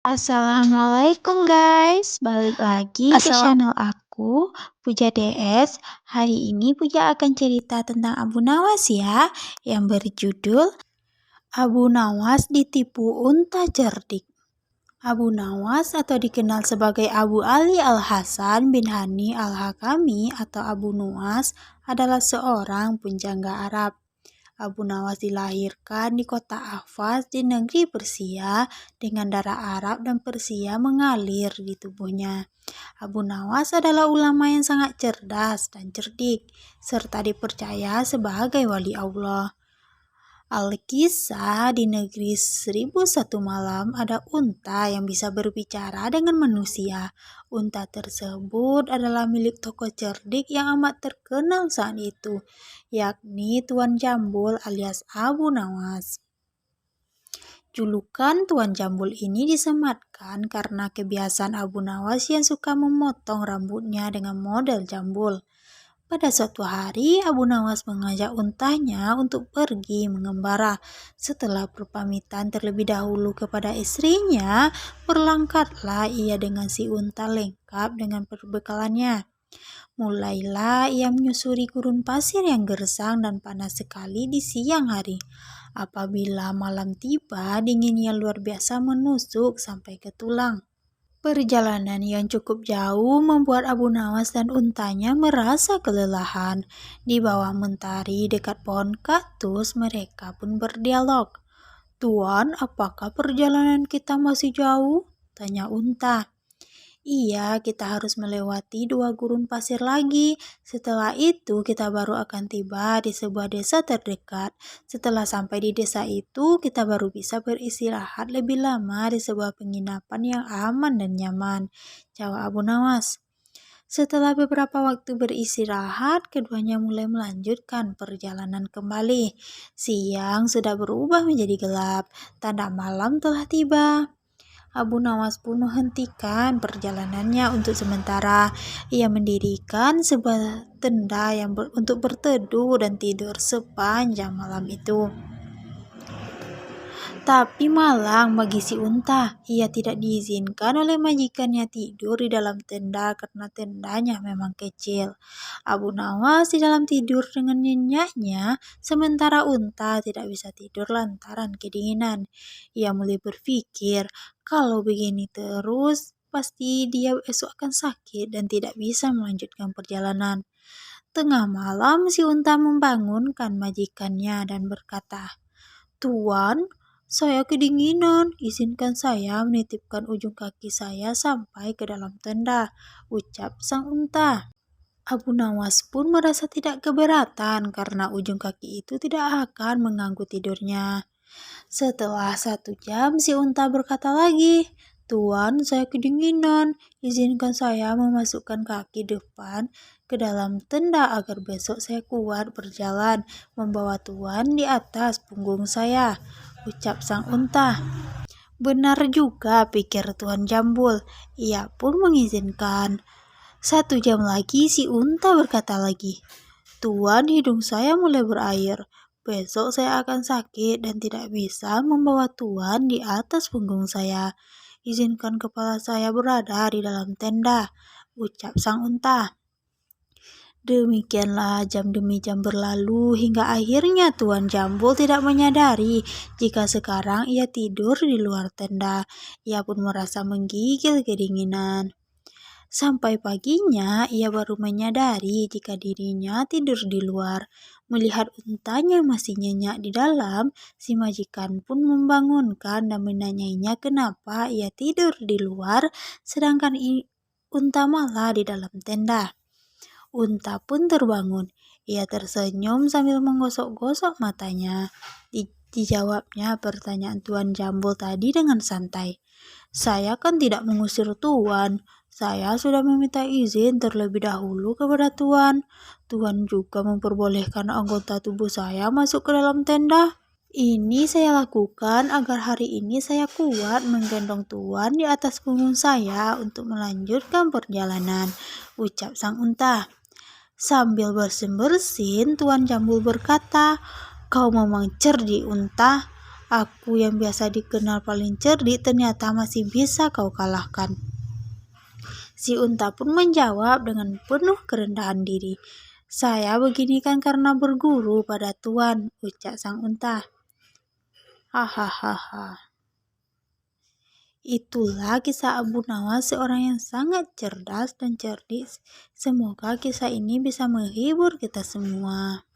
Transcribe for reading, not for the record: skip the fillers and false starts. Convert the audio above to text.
Assalamualaikum guys, balik lagi ke Assala channel aku, Puja DS. Hari ini Puja akan cerita tentang Abu Nawas ya, yang berjudul Abu Nawas ditipu unta cerdik. Abu Nawas atau dikenal sebagai Abu Ali Al-Hasan bin Hani Al-Hakami atau Abu Nuwas adalah seorang penjangga Arab. Abu Nawas dilahirkan di kota Ahvaz di negeri Persia dengan darah Arab dan Persia mengalir di tubuhnya. Abu Nawas adalah ulama yang sangat cerdas dan cerdik, serta dipercaya sebagai wali Allah. Alkisah di negeri 1001 malam ada unta yang bisa berbicara dengan manusia. Unta tersebut adalah milik tokoh cerdik yang amat terkenal saat itu, yakni Tuan Jambul alias Abu Nawas. Julukan Tuan Jambul ini disematkan karena kebiasaan Abu Nawas yang suka memotong rambutnya dengan model jambul. Pada suatu hari, Abu Nawas mengajak untanya untuk pergi mengembara. Setelah berpamitan terlebih dahulu kepada istrinya, berangkatlah ia dengan si unta lengkap dengan perbekalannya. Mulailah ia menyusuri gurun pasir yang gersang dan panas sekali di siang hari. Apabila malam tiba, dinginnya luar biasa menusuk sampai ke tulang. Perjalanan yang cukup jauh membuat Abu Nawas dan untanya merasa kelelahan. Di bawah mentari dekat pohon kaktus, mereka pun berdialog. "Tuan, apakah perjalanan kita masih jauh?" tanya unta. "Iya, kita harus melewati 2 gurun pasir lagi. Setelah itu kita baru akan tiba di sebuah desa terdekat. Setelah sampai di desa itu, kita baru bisa beristirahat lebih lama di sebuah penginapan yang aman dan nyaman," jawab Abu Nawas. Setelah beberapa waktu beristirahat, keduanya mulai melanjutkan perjalanan kembali. Siang sudah berubah menjadi gelap, tanda malam telah tiba. Abu Nawas pun menghentikan perjalanannya untuk sementara. Ia mendirikan sebuah tenda untuk berteduh dan tidur sepanjang malam itu. Tapi malang bagi si unta. Ia tidak diizinkan oleh majikannya tidur di dalam tenda karena tendanya memang kecil. Abu Nawas di dalam tidur dengan nyenyaknya, sementara unta tidak bisa tidur lantaran kedinginan. Ia mulai berpikir, kalau begini terus, pasti dia esok akan sakit dan tidak bisa melanjutkan perjalanan. Tengah malam, si unta membangunkan majikannya dan berkata, "Tuan, saya kedinginan. Izinkan saya menitipkan ujung kaki saya sampai ke dalam tenda," ucap sang unta. Abu Nawas pun merasa tidak keberatan karena ujung kaki itu tidak akan mengganggu tidurnya. Setelah 1 jam, si unta berkata lagi, "Tuan, saya kedinginan. Izinkan saya memasukkan kaki depan ke dalam tenda agar besok saya kuat berjalan membawa Tuan di atas punggung saya," ucap sang unta. Benar juga, pikir Tuan Jambul. Ia pun mengizinkan. 1 jam lagi si unta berkata lagi, "Tuan, hidung saya mulai berair. Besok saya akan sakit dan tidak bisa membawa Tuan di atas punggung saya. Izinkan kepala saya berada di dalam tenda," ucap sang unta. Demikianlah jam demi jam berlalu hingga akhirnya Tuan Jambul tidak menyadari jika sekarang ia tidur di luar tenda. Ia pun merasa menggigil kedinginan. Sampai paginya ia baru menyadari jika dirinya tidur di luar. Melihat untanya masih nyenyak di dalam, si majikan pun membangunkan dan menanyainya kenapa ia tidur di luar sedangkan unta malah di dalam tenda. Unta pun terbangun. Ia tersenyum sambil menggosok-gosok matanya. Dijawabnya pertanyaan Tuan Jambul tadi dengan santai. "Saya kan tidak mengusir Tuan. Saya sudah meminta izin terlebih dahulu kepada Tuan. Tuan juga memperbolehkan anggota tubuh saya masuk ke dalam tenda. Ini saya lakukan agar hari ini saya kuat menggendong Tuan di atas punggung saya untuk melanjutkan perjalanan," ucap sang unta. Sambil bersin-bersin, Tuan Jambul berkata, "Kau memang cerdik, unta. Aku yang biasa dikenal paling cerdik ternyata masih bisa kau kalahkan. Si unta pun menjawab dengan penuh kerendahan diri. Saya begini kan karena berguru pada Tuan, ucap sang unta. Hahaha. Itulah kisah Abu Nawas, seorang yang sangat cerdas dan cerdik. Semoga kisah ini bisa menghibur kita semua.